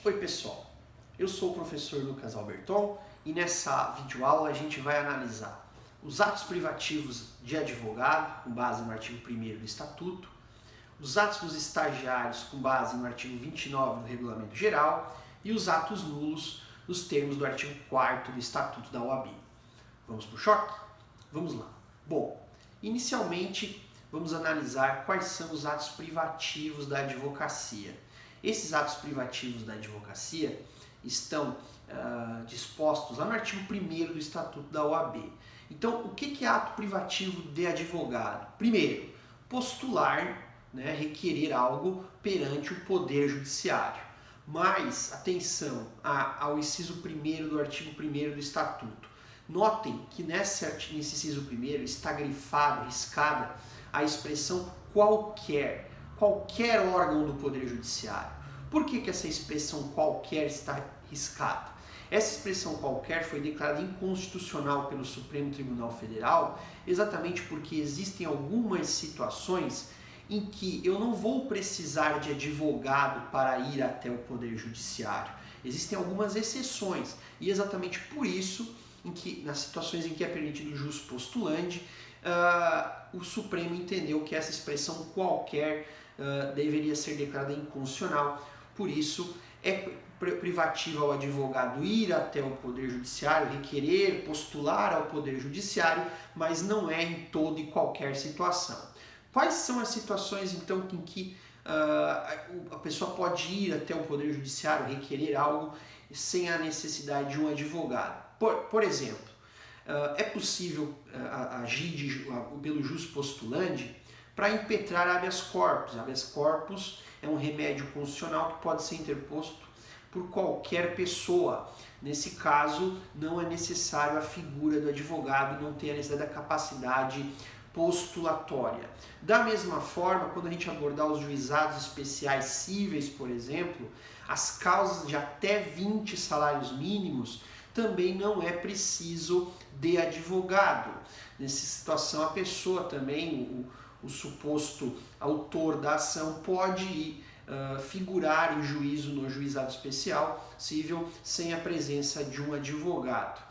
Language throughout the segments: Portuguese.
Oi pessoal, eu sou o professor Lucas Alberton e nessa videoaula a gente vai analisar os atos privativos de advogado, com base no artigo 1º do Estatuto, os atos dos estagiários, com base no artigo 29 do Regulamento Geral, e os atos nulos, nos termos do artigo 4º do Estatuto da OAB. Vamos para o choque? Vamos lá. Bom, inicialmente vamos analisar quais são os atos privativos da advocacia. Esses atos privativos da advocacia estão dispostos lá no artigo 1º do Estatuto da OAB. Então, o que é ato privativo de advogado? Primeiro, postular, requerer algo perante o Poder Judiciário. Mas, atenção ao inciso 1º do artigo 1º do Estatuto. Notem que nesse inciso 1º está grifado, riscada, a expressão qualquer órgão do Poder Judiciário. Por que essa expressão qualquer está riscada? Essa expressão qualquer foi declarada inconstitucional pelo Supremo Tribunal Federal, exatamente porque existem algumas situações em que eu não vou precisar de advogado para ir até o Poder Judiciário. Existem algumas exceções, e exatamente por isso, nas situações em que é permitido o jus postulandi, o Supremo entendeu que essa expressão qualquer deveria ser declarada inconstitucional. Por isso, é privativo ao advogado ir até o Poder Judiciário, requerer, postular ao Poder Judiciário, mas não é em toda e qualquer situação. Quais são as situações, então, em que a pessoa pode ir até o Poder Judiciário, requerer algo sem a necessidade de um advogado? Por exemplo, é possível agir pelo jus postulandi para impetrar habeas corpus. Habeas corpus é um remédio constitucional que pode ser interposto por qualquer pessoa. Nesse caso, não é necessário a figura do advogado, não tem a necessidade da capacidade postulatória. Da mesma forma, quando a gente abordar os juizados especiais cíveis, por exemplo, as causas de até 20 salários mínimos, também não é preciso de advogado. Nessa situação, a pessoa também, o suposto autor da ação, pode ir figurar em juízo no juizado especial cível sem a presença de um advogado.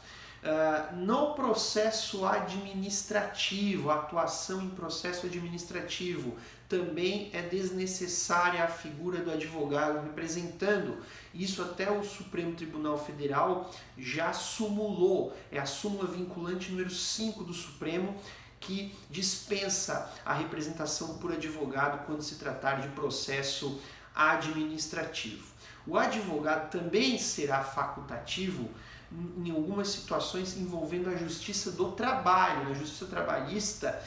No processo administrativo, a atuação em processo administrativo, também é desnecessária a figura do advogado representando. Isso até o Supremo Tribunal Federal já sumulou. É a súmula vinculante número 5 do Supremo, que dispensa a representação por advogado quando se tratar de processo administrativo. O advogado também será facultativo em algumas situações envolvendo a justiça do trabalho. Na justiça trabalhista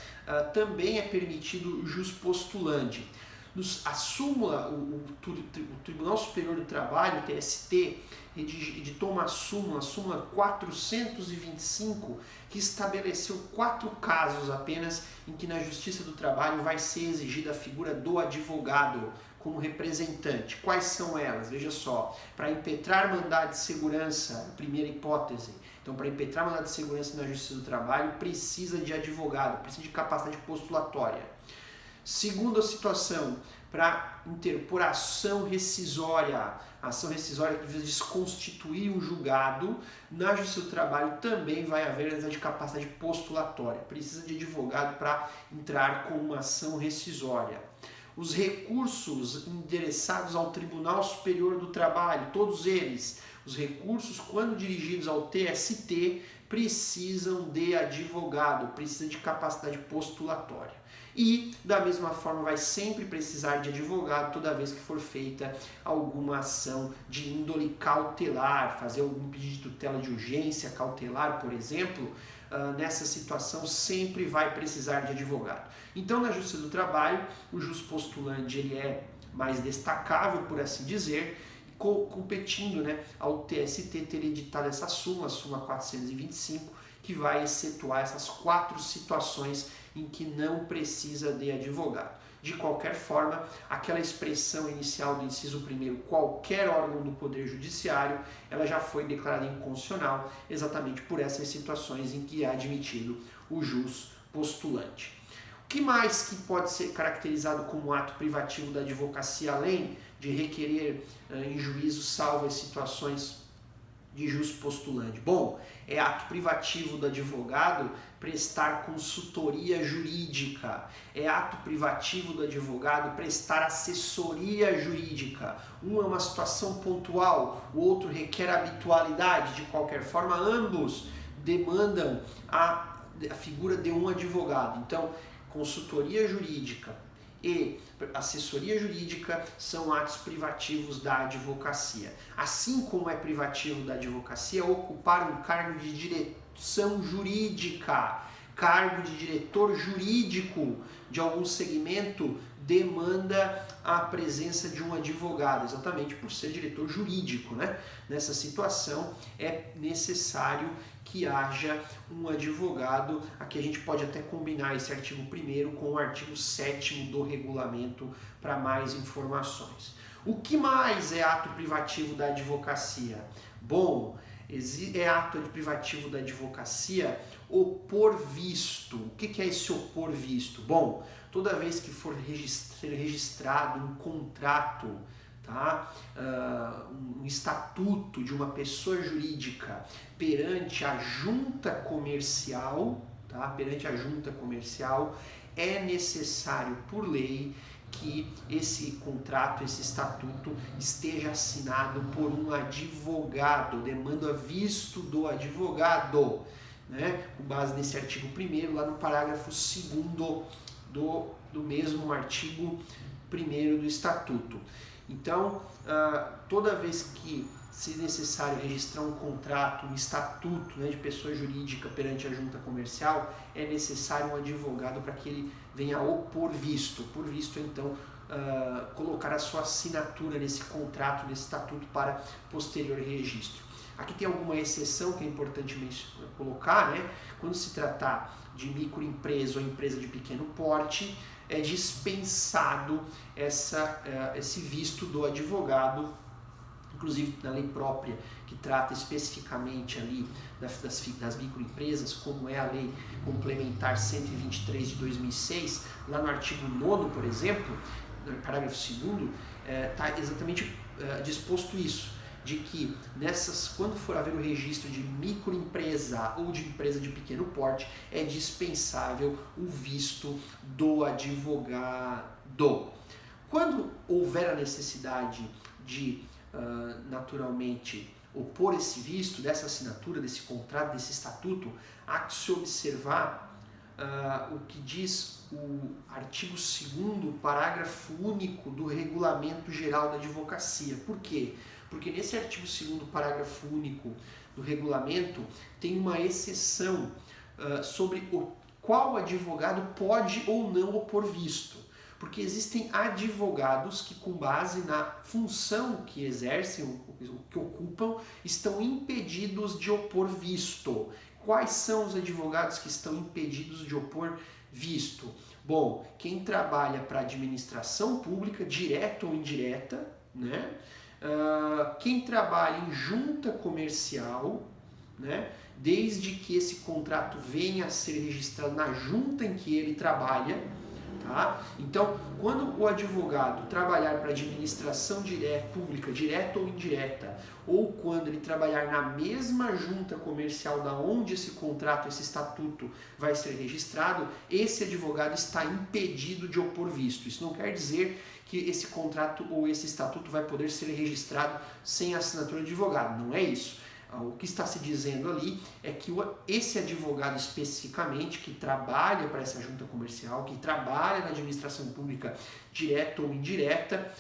também é permitido o jus postulandi. A súmula, o Tribunal Superior do Trabalho, o TST, editou uma súmula, a súmula 425, que estabeleceu 4 casos apenas em que na Justiça do Trabalho vai ser exigida a figura do advogado como representante. Quais são elas? Veja só, para impetrar mandado de segurança, primeira hipótese. Então, para impetrar mandado de segurança na Justiça do Trabalho, precisa de advogado, precisa de capacidade postulatória. Segunda situação, para interpor ação rescisória. A ação rescisória que visa desconstituir um julgado, na Justiça do Trabalho também vai haver a necessidade de capacidade postulatória. Precisa de advogado para entrar com uma ação rescisória. Os recursos endereçados ao Tribunal Superior do Trabalho, todos eles, os recursos, quando dirigidos ao TST, precisam de advogado, precisa de capacidade postulatória. E, da mesma forma, vai sempre precisar de advogado toda vez que for feita alguma ação de índole cautelar, fazer algum pedido de tutela de urgência cautelar, por exemplo, nessa situação sempre vai precisar de advogado. Então, na Justiça do Trabalho, o jus postulandi ele é mais destacável, por assim dizer, competindo ao TST ter editado essa súmula, a súmula 425, que vai excetuar essas 4 situações em que não precisa de advogado. De qualquer forma, aquela expressão inicial do inciso 1º, qualquer órgão do Poder Judiciário, ela já foi declarada inconstitucional exatamente por essas situações em que é admitido o jus postulante. O que mais que pode ser caracterizado como ato privativo da advocacia, além de requerer em juízo salvo as situações de jus postulante? Bom, é ato privativo do advogado prestar consultoria jurídica, é ato privativo do advogado prestar assessoria jurídica. Um é uma situação pontual, o outro requer habitualidade. De qualquer forma, ambos demandam a figura de um advogado. Então, consultoria jurídica e assessoria jurídica são atos privativos da advocacia. Assim como é privativo da advocacia ocupar um cargo de direção jurídica, cargo de diretor jurídico de algum segmento demanda a presença de um advogado, exatamente por ser diretor jurídico, né? Nessa situação é necessário que haja um advogado. Aqui a gente pode até combinar esse artigo 1º com o artigo 7º do regulamento para mais informações. O que mais é ato privativo da advocacia? Bom, é ato privativo da advocacia opor visto. O que é esse opor visto? Bom, toda vez que for ser registrado um contrato, tá? Um estatuto de uma pessoa jurídica perante a junta comercial, tá? Perante a junta comercial, é necessário por lei que esse contrato, esse estatuto esteja assinado por um advogado, demanda visto do advogado, né? Com base nesse artigo 1º, lá no parágrafo 2º do mesmo artigo 1º do estatuto. Então, toda vez que se necessário registrar um contrato, um estatuto, né, de pessoa jurídica perante a junta comercial, é necessário um advogado para que ele venha opor visto. Por visto, então, colocar a sua assinatura nesse contrato, nesse estatuto para posterior registro. Aqui tem alguma exceção que é importante colocar, né? Quando se tratar de microempresa ou empresa de pequeno porte, é dispensado esse visto do advogado, inclusive na lei própria que trata especificamente ali das microempresas, como é a lei complementar 123 de 2006, lá no artigo 9º, por exemplo, no parágrafo 2º, está exatamente disposto isso, de que quando for haver o registro de microempresa ou de empresa de pequeno porte, é dispensável o visto do advogado. Quando houver a necessidade de, naturalmente, opor esse visto, dessa assinatura, desse contrato, desse estatuto, há que se observar o que diz o artigo 2º, parágrafo único do Regulamento Geral da Advocacia. Por quê? Porque nesse artigo 2º, parágrafo único do regulamento, tem uma exceção sobre qual advogado pode ou não opor visto. Porque existem advogados que, com base na função que exercem, o que ocupam, estão impedidos de opor visto. Quais são os advogados que estão impedidos de opor visto? Bom, quem trabalha para a administração pública, direta ou indireta, né? Quem trabalha em junta comercial, né? Desde que esse contrato venha a ser registrado na junta em que ele trabalha, tá? Então, quando o advogado trabalhar para a administração pública, direta ou indireta, ou quando ele trabalhar na mesma junta comercial da onde esse contrato, esse estatuto vai ser registrado, esse advogado está impedido de opor visto. Isso não quer dizer que esse contrato ou esse estatuto vai poder ser registrado sem assinatura de advogado. Não é isso. O que está se dizendo ali é que esse advogado especificamente, que trabalha para essa junta comercial, que trabalha na administração pública direta ou indireta,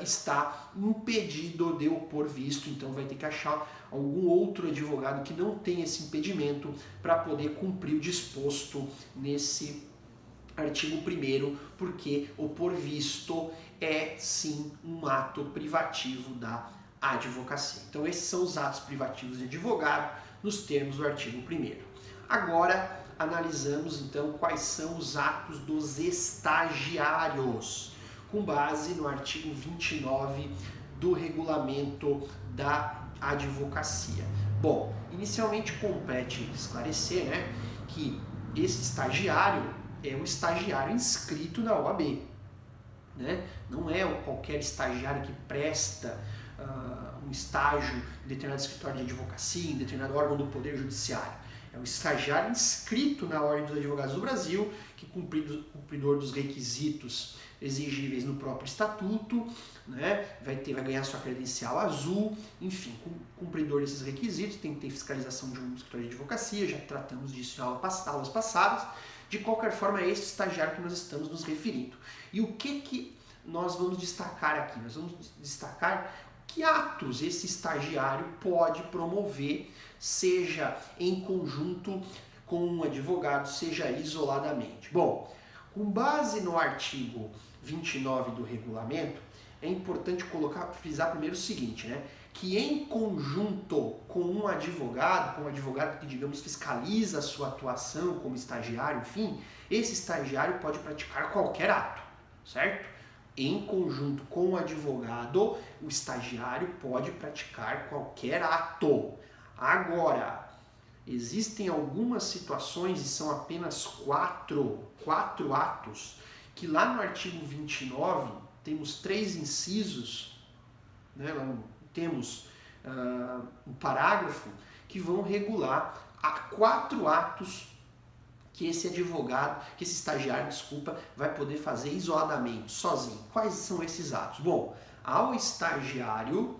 está impedido de opor visto. Então vai ter que achar algum outro advogado que não tenha esse impedimento para poder cumprir o disposto nesse artigo 1º, porque opor visto é sim um ato privativo da advocacia. Então esses são os atos privativos de advogado nos termos do artigo 1º. Agora analisamos então quais são os atos dos estagiários, com base no artigo 29 do regulamento da advocacia. Bom, inicialmente compete esclarecer, né, que esse estagiário é um estagiário inscrito na OAB. né? Não é qualquer estagiário que presta um estágio em determinado escritório de advocacia, em determinado órgão do Poder Judiciário. É um estagiário inscrito na Ordem dos Advogados do Brasil, que cumpridor dos requisitos exigíveis no próprio estatuto, né? Vai ganhar sua credencial azul, enfim, cumpridor desses requisitos, tem que ter fiscalização de um escritório de advocacia, já tratamos disso em aulas passadas. De qualquer forma, é esse estagiário que nós estamos nos referindo. E o que nós vamos destacar aqui? Nós vamos destacar que atos esse estagiário pode promover, seja em conjunto com um advogado, seja isoladamente. Bom, com base no artigo 29 do regulamento, é importante frisar primeiro o seguinte, né? Que em conjunto com um advogado que, digamos, fiscaliza a sua atuação como estagiário, enfim, esse estagiário pode praticar qualquer ato, certo? Em conjunto com o advogado, o estagiário pode praticar qualquer ato. Agora, existem algumas situações, e são apenas quatro atos, que lá no artigo 29 temos 3 incisos, né? Temos um parágrafo que vão regular a 4 atos que esse estagiário, vai poder fazer isoladamente, sozinho. Quais são esses atos? Bom, ao estagiário,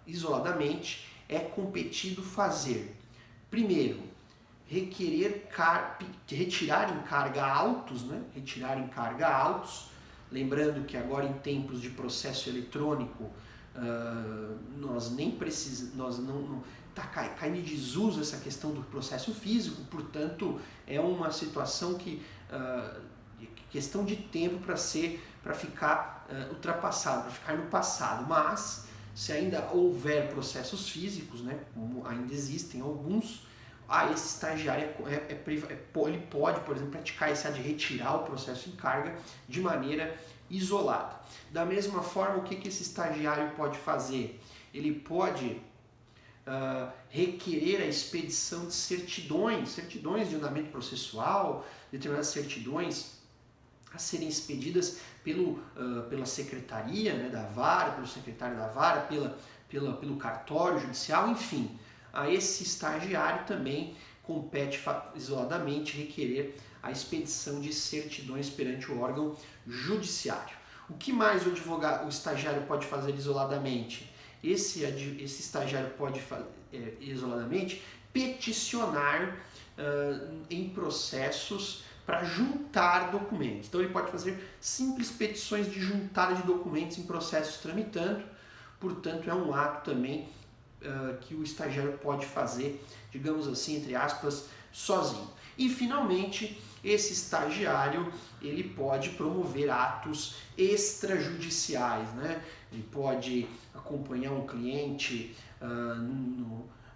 isoladamente, é competido fazer, primeiro, retirar em carga autos, né? Lembrando que agora em tempos de processo eletrônico, nós não está caindo em desuso essa questão do processo físico, portanto é uma situação questão de tempo para ficar ultrapassado, para ficar no passado. Mas se ainda houver processos físicos, né, como ainda existem alguns, esse estagiário ele pode, por exemplo, praticar esse ato de retirar o processo em carga de maneira isolada. Da mesma forma, o que esse estagiário pode fazer? Ele pode requerer a expedição de certidões de andamento processual, determinadas certidões a serem expedidas pela secretaria, né, da vara, pelo secretário da vara, pelo cartório judicial, enfim. A esse estagiário também compete isoladamente requerer a expedição de certidões perante o órgão judiciário. O que mais o estagiário pode fazer isoladamente? Esse estagiário pode isoladamente peticionar em processos para juntar documentos. Então ele pode fazer simples petições de juntada de documentos em processos tramitando, portanto é um ato também que o estagiário pode fazer, digamos assim, entre aspas, sozinho. E finalmente, esse estagiário ele pode promover atos extrajudiciais, né? Ele pode acompanhar um cliente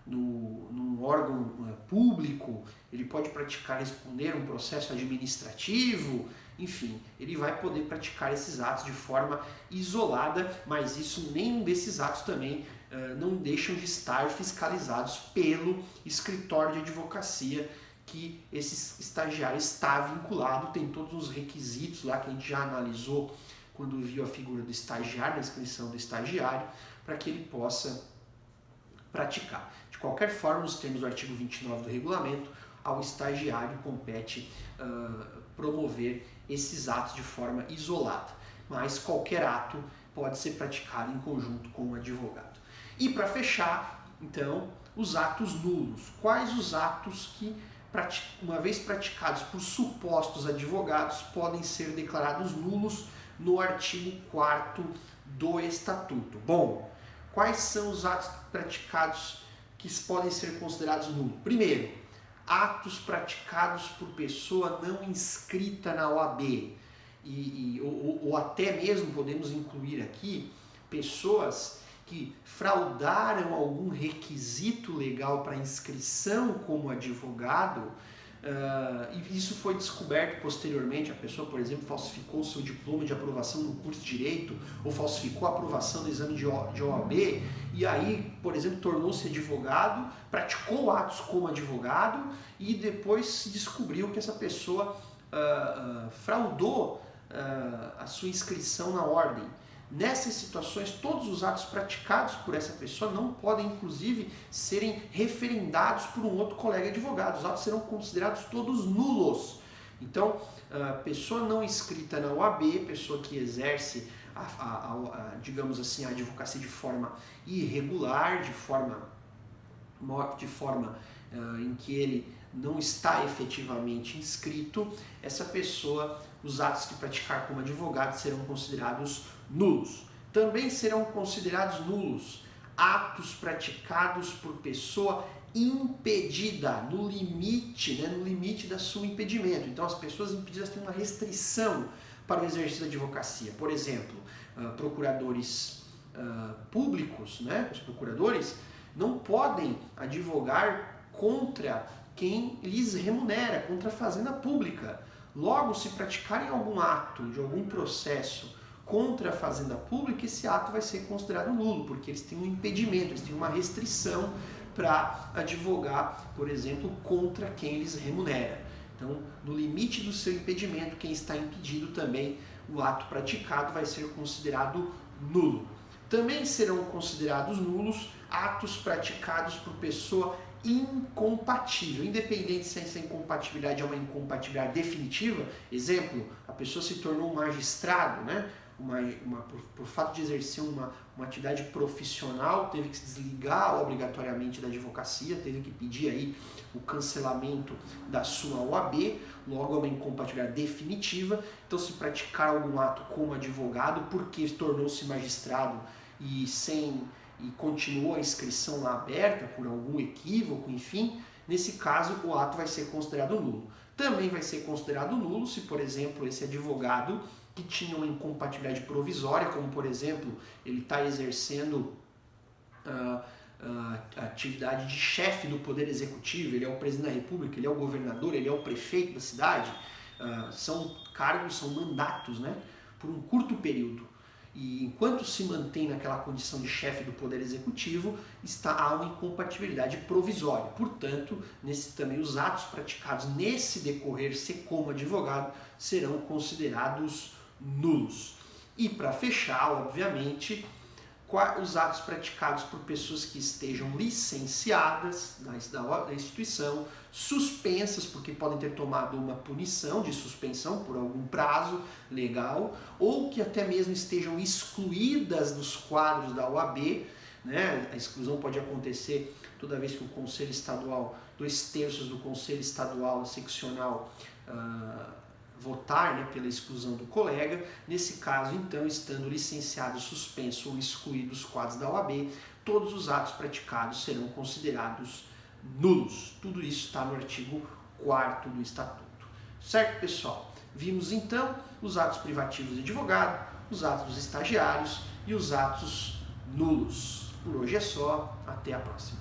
num órgão público, ele pode responder um processo administrativo, enfim, ele vai poder praticar esses atos de forma isolada, mas nenhum desses atos também não deixam de estar fiscalizados pelo escritório de advocacia que esse estagiário está vinculado, tem todos os requisitos lá que a gente já analisou quando viu a figura do estagiário, a inscrição do estagiário, para que ele possa praticar. De qualquer forma, nos termos do artigo 29 do regulamento, ao estagiário compete promover esses atos de forma isolada, mas qualquer ato pode ser praticado em conjunto com o advogado. E para fechar, então, os atos nulos. Quais os atos que, uma vez praticados por supostos advogados, podem ser declarados nulos no artigo 4º do Estatuto? Bom, quais são os atos praticados que podem ser considerados nulos? Primeiro, atos praticados por pessoa não inscrita na OAB, ou até mesmo podemos incluir aqui pessoas que fraudaram algum requisito legal para inscrição como advogado, e isso foi descoberto posteriormente. A pessoa, por exemplo, falsificou o seu diploma de aprovação no curso de Direito, ou falsificou a aprovação do exame de OAB, e aí, por exemplo, tornou-se advogado, praticou atos como advogado, e depois se descobriu que essa pessoa fraudou a sua inscrição na ordem. Nessas situações, todos os atos praticados por essa pessoa não podem, inclusive, serem referendados por um outro colega advogado. Os atos serão considerados todos nulos. Então, a pessoa não inscrita na OAB, pessoa que exerce, digamos assim, a advocacia de forma irregular, de forma em que ele não está efetivamente inscrito, essa pessoa, os atos que praticar como advogado serão considerados nulos. Também serão considerados nulos atos praticados por pessoa impedida, no limite da sua impedimento. Então, as pessoas impedidas têm uma restrição para o exercício da advocacia. Por exemplo, procuradores públicos, né, os procuradores, não podem advogar contra quem lhes remunera, contra a fazenda pública. Logo, se praticarem algum ato de algum processo contra a fazenda pública, esse ato vai ser considerado nulo, porque eles têm um impedimento, eles têm uma restrição para advogar, por exemplo, contra quem eles remunera. Então, no limite do seu impedimento, quem está impedido também, o ato praticado vai ser considerado nulo. Também serão considerados nulos atos praticados por pessoa incompatível, independente se essa incompatibilidade é uma incompatibilidade definitiva. Exemplo, a pessoa se tornou um magistrado, né? Por fato de exercer uma atividade profissional, teve que se desligar obrigatoriamente da advocacia, teve que pedir aí o cancelamento da sua OAB, logo é uma incompatibilidade definitiva. Então, se praticar algum ato como advogado, porque tornou-se magistrado e continuou a inscrição lá aberta por algum equívoco, enfim, nesse caso o ato vai ser considerado nulo. Também vai ser considerado nulo se, por exemplo, esse advogado que tinha uma incompatibilidade provisória, como por exemplo, ele está exercendo a atividade de chefe do Poder Executivo, ele é o presidente da República, ele é o governador, ele é o prefeito da cidade, são cargos, são mandatos, né, por um curto período. E enquanto se mantém naquela condição de chefe do Poder Executivo, há uma incompatibilidade provisória. Portanto, também os atos praticados nesse decorrer-se como advogado serão considerados nulos. E para fechar, obviamente, os atos praticados por pessoas que estejam licenciadas da instituição, suspensas porque podem ter tomado uma punição de suspensão por algum prazo legal, ou que até mesmo estejam excluídas dos quadros da OAB, né? A exclusão pode acontecer toda vez que o Conselho Estadual, 2/3 do Conselho Estadual seccional votar, né, pela exclusão do colega. Nesse caso, então, estando licenciado, suspenso ou excluído dos quadros da OAB, todos os atos praticados serão considerados nulos. Tudo isso está no artigo 4º do Estatuto. Certo, pessoal? Vimos, então, os atos privativos de advogado, os atos dos estagiários e os atos nulos. Por hoje é só. Até a próxima.